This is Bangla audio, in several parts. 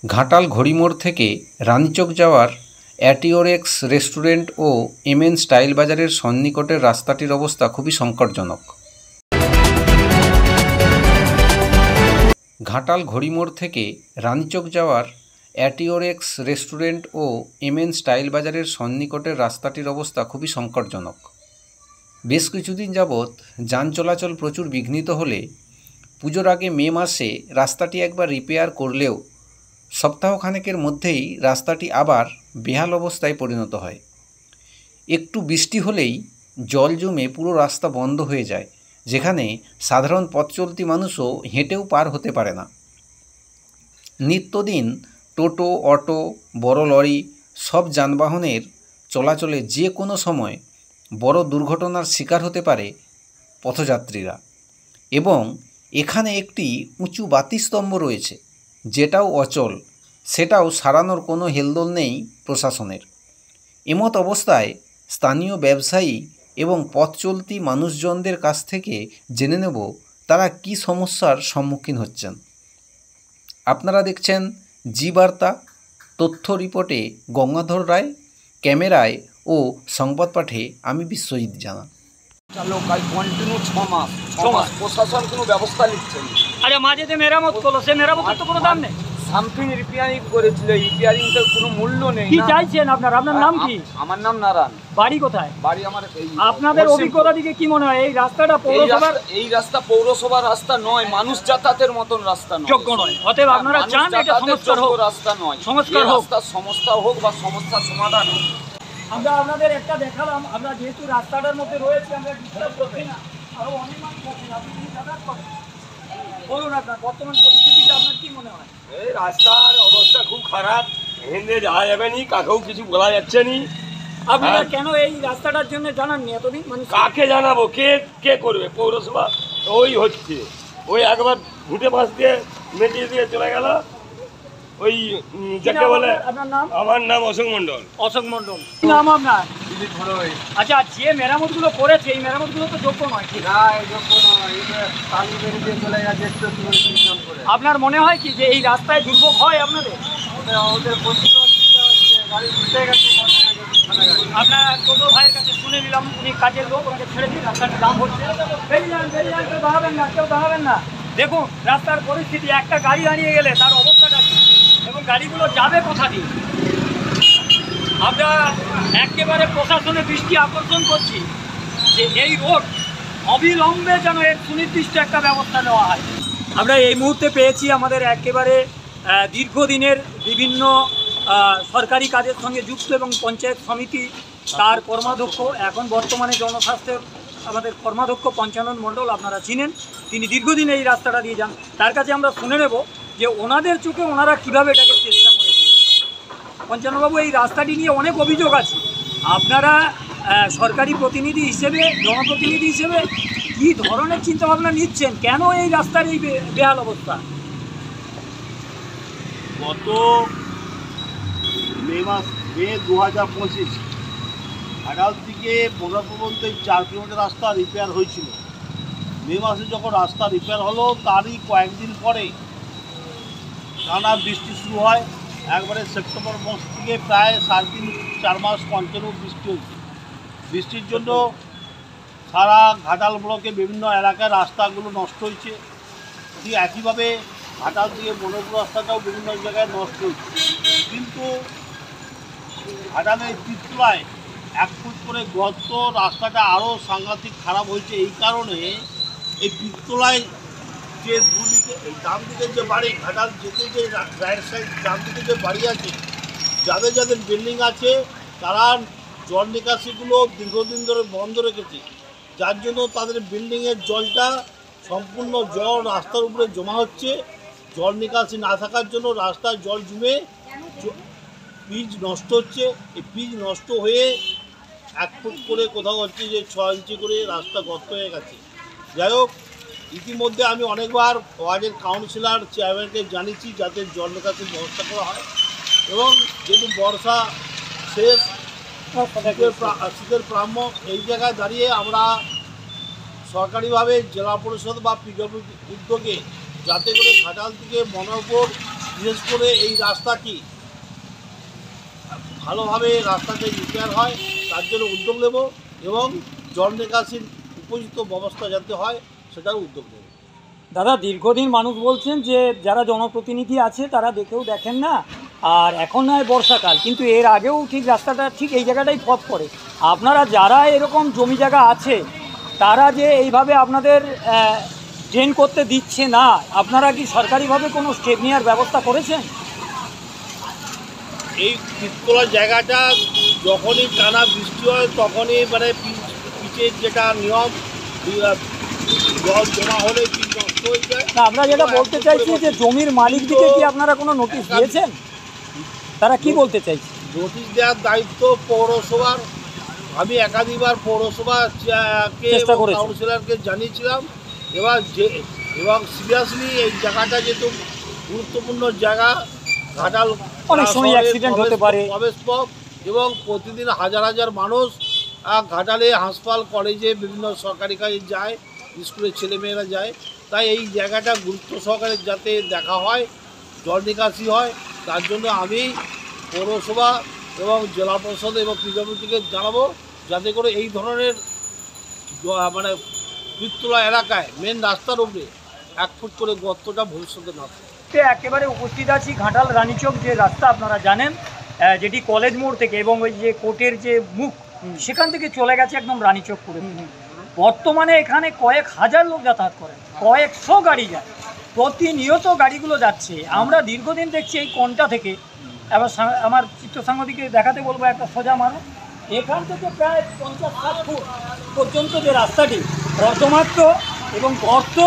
ঘাটাল ঘড়িমোড় থেকে রানীচক যাওয়ার অ্যাটিওরেক্স রেস্টুরেন্ট ও এমএন স্টাইল বাজারের সন্নিকটের রাস্তাটির অবস্থা খুবই সংকটজনক। ঘাটাল ঘড়িমোড় থেকে রানীচক যাওয়ার অ্যাটিওরেক্স রেস্টুরেন্ট ও এমএন স্টাইল বাজারের সন্নিকটের রাস্তাটির অবস্থা খুবই সংকটজনক। বেশ কিছুদিন যাবৎ যান চলাচল প্রচুর বিঘ্নিত হলে পুজোর আগে মে মাসে রাস্তাটি একবার রিপেয়ার করলেও সপ্তাহখানেকের মধ্যেই রাস্তাটি আবার বেহাল অবস্থায় পরিণত হয়। একটু বৃষ্টি হলেই জল জমে পুরো রাস্তা বন্ধ হয়ে যায়, যেখানে সাধারণ পথ চলতি মানুষও হেঁটেও পার হতে পারে না। নিত্যদিন টোটো, অটো, বড় লরি সব যানবাহনের চলাচলে যে কোনো সময় বড় দুর্ঘটনার শিকার হতে পারে পথযাত্রীরা। এবং এখানে একটি উঁচু বাতিস্তম্ভ রয়েছে, যেটাও অচল, সেটাও সারানোর কোনো হেলদোল নেই প্রশাসনের। এমত অবস্থায় স্থানীয় ব্যবসায়ী এবং পথ চলতি মানুষজনদের কাছ থেকে জেনে নেব তারা কি সমস্যার সম্মুখীন হচ্ছেন। আপনারা দেখছেন জি বার্তা। তথ্য রিপোর্টে গঙ্গাধর রায়, ক্যামেরায় ও সংবাদ পাঠে আমি বিশ্বজিৎ জানা। কন্টিনিউ 6 মাস প্রশাসন কোনো ব্যবস্থা নিচ্ছে না। আরে মাঝে যে মেরামত করলো, সে মেরামতের তো কোনো দাম নেই। সামথিং রিপেয়ারিং করেছিল, রিপেয়ারিংটার কোনো মূল্য নেই। কি চাইছেন আপনার? আপনার নাম কি? আমার নাম নারায়ণ। বাড়ি কোথায়? বাড়ি আমার আপনাদের অভিজ্ঞতা দিকে কি মনে হয় এই রাস্তাটা পৌরসভার? এই রাস্তা পৌরসভার রাস্তা নয়, মানুষ যাতায়াতের মতন রাস্তা নয়, যোগ্য নয়। অতএব আপনারা চান এটা সংস্কার হোক, রাস্তা নয়, সংস্কার হোক, সমস্যা হোক বা সমস্যার সমাধান হোক। আমরা আপনাদের একটা দেখালাম। আমরা যেহেতু রাস্তাটার মধ্যে রয়েছি, আমরা ডিস্টার্ব করছি না, আরো অনেক মানুষ আছেন, আপনি যদি যাতায়াত করেন বলুন আপনার বর্তমান পরিস্থিতিটা আপনার কি মনে হয়? এই রাস্তার অবস্থা খুব খারাপ, এখানে যাওয়া যাবে নি, কাকেও কিছু বলা যাচ্ছে নি। আপনারা কেন এই রাস্তাটার জন্য জানাননি এতদিন? মানুষ কাকে জানাবো? কে করবে? পৌরসভা ওই হচ্ছে, ওই একবার ঘুটে পাশ দিয়ে মেটিয়ে দিয়ে চলে গেল। ওই যাকে বলে, আপনার নাম? আমার নাম অশোক মন্ডল। অশোক মন্ডল নাম আপনার? আচ্ছা, যে মেরামত গুলো করেছে এই মেরামত গুলো তো যোগ্য নয়। ঠিক না, যোগ্য নয়। চলে গেছে একটু করে। আপনার মনে হয় কি যে এই রাস্তায় দুর্ভোগ হয় আপনাদের? ওদের প্রচুর অসুবিধা হচ্ছে, গাড়ি ঘুরতে গেছে। আপনার টোটো ভাইয়ের কাছে শুনে নিলাম, উনি কাজের লোক, ওনাকে ছেড়ে দিন, রাস্তাটা দাম হচ্ছে। বেরিয়ে যান, কেউ দাঁড়াবেন না, কেউ দাঁড়াবেন না। দেখুন রাস্তার পরিস্থিতি, একটা গাড়ি দাঁড়িয়ে গেলে তার অবস্থাটা কি, এবং গাড়িগুলো যাবে কোথা দিয়ে। আমরা একেবারে প্রশাসনের দৃষ্টি আকর্ষণ করছি যে এই রোড অবিলম্বে যেন এর সুনির্দিষ্ট একটা ব্যবস্থা নেওয়া হয়। আমরা এই মুহূর্তে পেয়েছি আমাদের একেবারে দীর্ঘদিনের বিভিন্ন সরকারি কাজের সঙ্গে যুক্ত এবং পঞ্চায়েত সমিতি তার কর্মাধ্যক্ষ, এখন বর্তমানে জনস্বাস্থ্যের আমাদের কর্মাধ্যক্ষ পঞ্চানন মণ্ডল, আপনারা চিনেন, তিনি দীর্ঘদিন এই রাস্তাটা দিয়ে যান। তার কাছে আমরা শুনে নেব যে ওনাদের চোখে ওনারা কীভাবে এটাকে চেষ্টা করেছেন। পঞ্চাননবাবু, এই রাস্তাটি নিয়ে অনেক অভিযোগ আছে, আপনারা সরকারি প্রতিনিধি হিসেবে, জনপ্রতিনিধি হিসেবে কী ধরনের চিন্তাভাবনা নিচ্ছেন? কেন এই রাস্তার এই বেহাল অবস্থা? গত মে 2025 ঘাটাল থেকে বোনার পর্যন্ত 4 কিলোমিটার রাস্তা রিপেয়ার হয়েছিল। মে মাসে যখন রাস্তা রিপেয়ার হলো তারই কয়েকদিন পরে টানা বৃষ্টি শুরু হয়। একবারে সেপ্টেম্বর মাস থেকে প্রায় 3.5-4 মাস কন্টিনিউ বৃষ্টি হয়েছে। বৃষ্টির জন্য সারা ঘাটাল ব্লকে বিভিন্ন এলাকায় রাস্তাগুলো নষ্ট হয়েছে। ঠিক একইভাবে ঘাটাল থেকে মনোপুর রাস্তাটাও বিভিন্ন জায়গায় নষ্ট হয়েছে। কিন্তু ঘাটালের পিতলায় 1 ফুট করে গর্ত, রাস্তাটা আরও সাংঘাতিক খারাপ হয়েছে। এই কারণে এই পিতলায় যে দুদিকে, এই ডান দিকে যে বাড়ি, ঘাটাল যেতে যে রাইট সাইড ডান দিকে যে বাড়ি আছে, যাদের যাদের বিল্ডিং আছে তারা জল নিকাশিগুলো দীর্ঘদিন ধরে বন্ধ রেখেছে, যার জন্য তাদের বিল্ডিংয়ের জলটা সম্পূর্ণ জল রাস্তার উপরে জমা হচ্ছে। জল নিকাশি না থাকার জন্য রাস্তায় জল জমে পিচ নষ্ট হচ্ছে। এই পিচ নষ্ট হয়ে 1 ফুট করে কোথাও হচ্ছে যে 6 ইঞ্চি করে রাস্তা গর্ত হয়ে গেছে। যাই হোক, ইতিমধ্যে আমি অনেকবার ওয়ার্ডের কাউন্সিলর, চেয়ারম্যানকে জানিয়েছি যাতে জল নিকাশির ব্যবস্থা করা হয়। এবং যেহেতু বর্ষা শেষ, শীতের প্রাম্য, এই জায়গায় দাঁড়িয়ে আমরা সরকারিভাবে জেলা পরিষদ বা পিডব্লিউ উদ্যোগে যাতে করে ঘাটাল থেকে মনোহরপুর বিশেষ করে এই রাস্তাটি ভালোভাবে রাস্তাটি রিপেয়ার হয় তার জন্য উদ্যোগ নেব এবং জল নিকাশির উপযুক্ত ব্যবস্থা যাতে হয় সেটার উদ্যোগ নেব। দাদা, দীর্ঘদিন মানুষ বলছেন যে যারা জনপ্রতিনিধি আছে তারা দেখেও দেখেন না, আর এখন নয় বর্ষাকাল, কিন্তু এর আগেও ঠিক রাস্তাটা ঠিক এই জায়গাটাই ফট করে। আপনারা যারা এরকম জমি জায়গা আছে তারা যে এইভাবে আপনাদের ড্রেন করতে দিচ্ছে না, আপনারা কি সরকারিভাবে কোনো স্টেপ নেওয়ার ব্যবস্থা করেছেন? এই পিততলার জায়গাটা যখনই টানা বৃষ্টি হয় তখনই মানে পিচের যেটা নিয়ম জল জমা হলে পিচ নষ্ট হয়ে যায়। না, আমরা যেটা বলতে চাইছি যে জমির মালিকদিকে কি আপনারা কোনো নোটিশ দিয়েছেন? তারা কি বলতে চাইছে? নোটিশ দেওয়ার দায়িত্ব পৌরসভার। আমি একাধিকবার পৌরসভাকে কাউন্সিলরকে জানিয়েছিলাম এবং সিরিয়াসলি এই জায়গাটা যেহেতু গুরুত্বপূর্ণ জায়গা, ঘাটাল অনেক সময় অ্যাক্সিডেন্ট হতে পারে, প্রবেশ পথ এবং প্রতিদিন হাজার হাজার মানুষ ঘাটালে হাসপাতাল কলেজে বিভিন্ন সরকারি কাজে যায়, স্কুলের ছেলেমেয়েরা যায়, তাই এই জায়গাটা গুরুত্ব সহকারে যাতে দেখা হয়, জল নিকাশি হয়, তার জন্য আমি পৌরসভা এবং জেলা পরিষদ এবং পিডব্লিউডিকে জানাবো যাতে করে এই ধরনের মানে পিততলা এলাকায় মেন রাস্তার উপরে 1 ফুট করে গর্তটা ভবিষ্যতে না থাকে। একেবারে উপস্থিত আছি ঘাটাল রানীচক যে রাস্তা আপনারা জানেন, যেটি কলেজ মোড় থেকে এবং ওই যে কোর্টের যে মুখ সেখান থেকে চলে গেছে একদম রানীচক করে। বর্তমানে এখানে কয়েক হাজার লোক যাতায়াত করে, কয়েকশো গাড়ি যায়, প্রতিনিয়ত গাড়িগুলো যাচ্ছে। আমরা দীর্ঘদিন দেখছি এই কোণটা থেকে, এবার আমার চিত্র সাংবাদিককে দেখাতে বলবো একটা সোজা মানুষ, এখান থেকে প্রায় 50-60 ফুট পর্যন্ত যে রাস্তাটি কর্দমাক্ত এবং গর্ত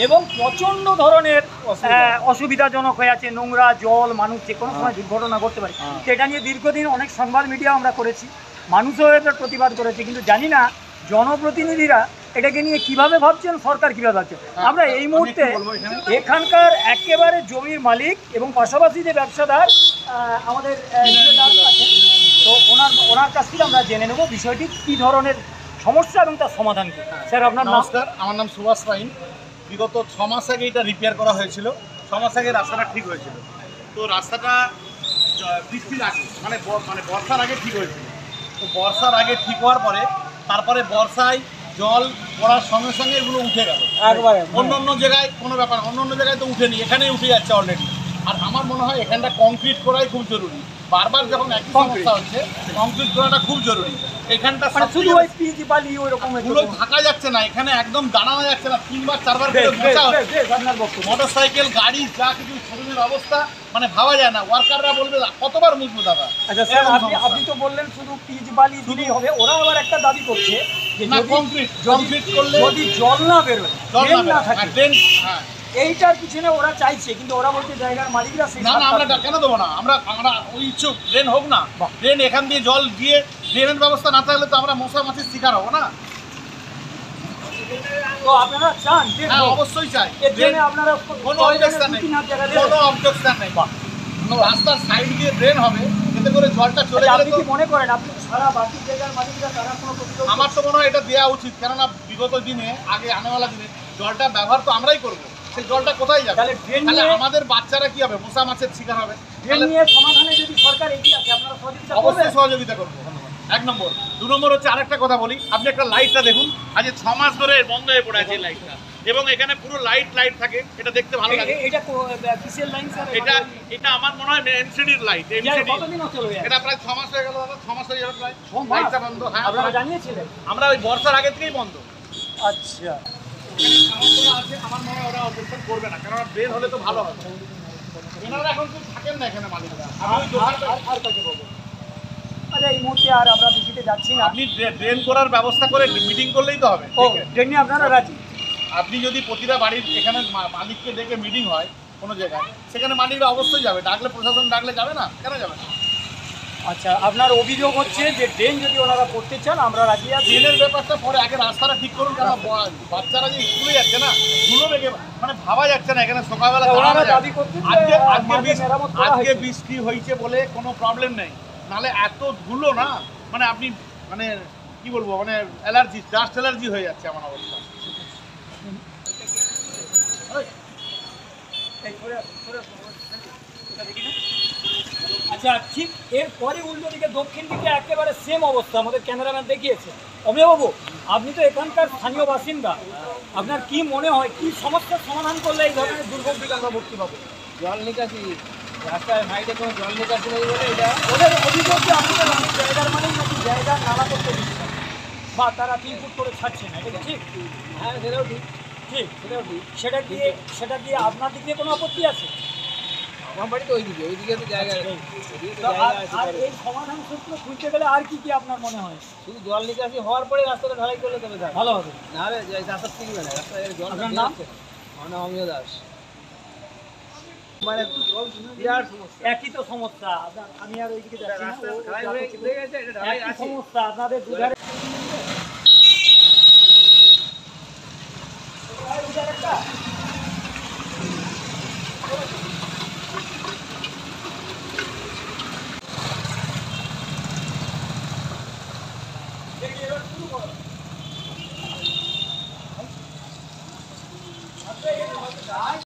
এবং প্রচণ্ড ধরনের অসুবিধাজনক হয়ে আছে, নোংরা জল, মানুষ যে কোনো সময় দুর্ঘটনা ঘটতে পারে। সেটা নিয়ে দীর্ঘদিন অনেক সংবাদ মিডিয়া আমরা করেছি, মানুষও এটার প্রতিবাদ করেছে, কিন্তু জানি না জনপ্রতিনিধিরা এটাকে নিয়ে কিভাবে ভাবছেন, সরকার কীভাবে ভাবছে। আমরা এই মুহূর্তে এখানকার একেবারে জমির মালিক এবং পাশাপাশি যে ব্যবসাদার আমাদের তো ওনার কাছ থেকে আমরা জেনে নেব বিষয়টি কী ধরনের সমস্যা এবং তার সমাধান কী। স্যার, আপনার নমস্কার, আমার নাম সুভাষ পাইন। বিগত 6 মাস আগে এটা রিপেয়ার করা হয়েছিল, 6 মাস আগে রাস্তাটা ঠিক হয়েছিল। তো রাস্তাটা বৃষ্টির আগে মানে বর্ষার আগে ঠিক হয়েছিল। তো বর্ষার আগে ঠিক হওয়ার পরে তারপরে বর্ষায় জল পড়ার সঙ্গে সঙ্গে এগুলো উঠে গেল একবারে। অন্য জায়গায় কোনো ব্যাপার, অন্য জায়গায় তো উঠেনি, এখানেই উঠে যাচ্ছে অলরেডি। আর আমার মনে হয় এখানটা কংক্রিট করাই খুব জরুরি। বারবার যখন একই সমস্যা হচ্ছে, কংক্রিট করাটা খুব জরুরি। এখানটা শুধু ওই পিচ বালি ওই রকম পুরো থাকা যাচ্ছে না, এখানে একদম দাঁড়ানো যাচ্ছে না, 3-4 করে বসা হচ্ছে। মোটরসাইকেল, গাড়ি, যা কিছু শোরুমের অবস্থা মানে ভাবা যায় না। ওয়ার্কাররা বলবে কতবার মুখবো দাদা। আচ্ছা স্যার, আপনি তো বললেন শুধু পিচ বালি দিলেই হবে, ওরা আবার একটা দাবি করছে যে কংক্রিট করলে যদি জল না বেরোয়, জল না থাকে, হ্যাঁ এইটার পিছনে ওরা চাইছে, কিন্তু ওরা বলছে জায়গার মালিকরা না আমরা কেন দেবো না, আমরা ওই ইচ্ছুক, ড্রেন হোক না, ড্রেন এখান দিয়ে জল গিয়ে ড্রেনের ব্যবস্থা না থাকলে তো আমরা মশা মাছির শিকার হবো না। তো আপনারা চান? হ্যাঁ, অবশ্যই চাই। আপনারা কোনো অবজেকশন নেই, কোনো অবজেকশন নেই। রাস্তার সাইড দিয়ে ড্রেন হবে, এতে করে জলটা চলে গেলে তো মনে করেন আপনি সারা বাকি জায়গার মালিকরা তারা কোনো প্রতিরোধ? আমার তো মনে হয় এটা দেওয়া উচিত, কেননা বিগত দিনে আগে আনেওয়ালা দিনে জলটা ব্যবহার তো আমরাই করবো, সেই জলটা কোথায় যাবে? তাহলে আমাদের বাচ্চারা কি হবে, মশা মাছের শিকার হবে। সমাধানে যদি সরকার এগিয়ে আসে আপনারা অবশ্যই সহযোগিতা করবো। 1 নম্বর। 2 নম্বর হচ্ছে আরেকটা কথা বলি, আপনি একটা লাইটটা দেখুন, আজ 6 মাস ধরে বন্ধ হয়ে পড়ে আছে লাইটটা, এবং এখানে পুরো লাইট থাকে, এটা দেখতে ভালো লাগে। এটা কিসের লাইন স্যার? এটা আমার মনে হয় এমসিডির লাইট। এটা প্রায় 6 মাস হয়ে গেল দাদা, 6 মাস হয়ে গেল প্রায় লাইটটা বন্ধ। হ্যাঁ, আপনারা জানিয়েছিলেন? আমরা ওই বর্ষার আগে থেকেই বন্ধ। আচ্ছা, আমার মনে হয় ওরা অবজেকশন করবে না, কারণ ড্রেন হলে তো ভালো হবে। এনারা এখন কেউ থাকেন না এখানে মালিকরা। আর কাকে বলবো? আচ্ছা, এই মুহূর্তে আর আমরা বিচিতে যাচ্ছি না। আপনি ড্রেন করার ব্যবস্থা করে মিটিং করলেই তো হবে। ড্রেন নিয়ে আপনারা রাজি? আপনি যদি প্রতিটা বাড়ির এখানে মালিককে ডেকে মিটিং হয় কোনো জায়গায়, সেখানে মালিকরা অবশ্যই যাবে, ডাকলে প্রশাসন ডাকলে যাবে না, কেন যাবে না? আচ্ছা, আপনার অভিযোগ হচ্ছে যে ড্রেন যদি ওনারা করতে চান আমরা রাজি আছি। ড্রেনের ব্যাপারটা পরে, আগে রাস্তাটা ঠিক করুন, কারণ বাচ্চারা যে স্কুলে যাচ্ছে না, ধুলো লেগে মানে ভাবা যাচ্ছে না এখানে সকালবেলা। আজকে বৃষ্টি হয়েছে বলে কোনো প্রবলেম নেই, নাহলে এত ধুলো না, মানে আপনি মানে কি বলবো, মানে অ্যালার্জি, ডাস্ট অ্যালার্জি হয়ে যাচ্ছে আমার অবস্থা। আচ্ছা, ঠিক এরপরে উল্টো দিকে দক্ষিণ দিকে একেবারে সেম অবস্থা, আমাদের ক্যামেরাম্যান দেখিয়েছে। অমিয়বাবু, আপনি তো এখানকার স্থানীয় বাসিন্দা, আপনার কি মনে হয় কি সমস্যার সমাধান করলে এই ধরনের দুর্ভোগ দিকে আমরা মুক্তি পাবো? জল নিকাশি, রাস্তার সাইডে কোনো জল নিকাশি নেই বলে এটা ওদের অভিযোগ যে আপনাদের অনেক জায়গার মানেই নাকি জায়গা নালা করতে দিচ্ছে না, বা তারা 3 ফুট করে ছাড়ছে না, এটা কি ঠিক? হ্যাঁ সেটাও ঠিক, ঠিক। সেটাও ঠিক। সেটা দিয়ে আপনার দিক দিয়ে কোনো আপত্তি আছে? আমার বাড়ি তো ওইদিকে তো জায়গা ওইদিকে তো তো জায়গা আর আছে আর পরে। এই সমাধান সূত্র খুঁজতে গেলে আর কি কি আপনার মনে হয় শুধু জল নিকাশি হওয়ার পরে রাস্তাটা ঢালাই করলে তবে থাকবে। ভালো হবে? নাহলে রাস্তা টিকবে না, রাস্তায় জল আপনার নাম? আমার নাম অমিয় দাস। মানে বিরাট সমস্যা। একই তো সমস্যা, আমি আর ওইদিকে যাচ্ছি না, রাস্তা ও ঢালাই হয়ে গেছে, এটা ঢালাই একই আছে। সমস্যা আপনাদের দুধারে।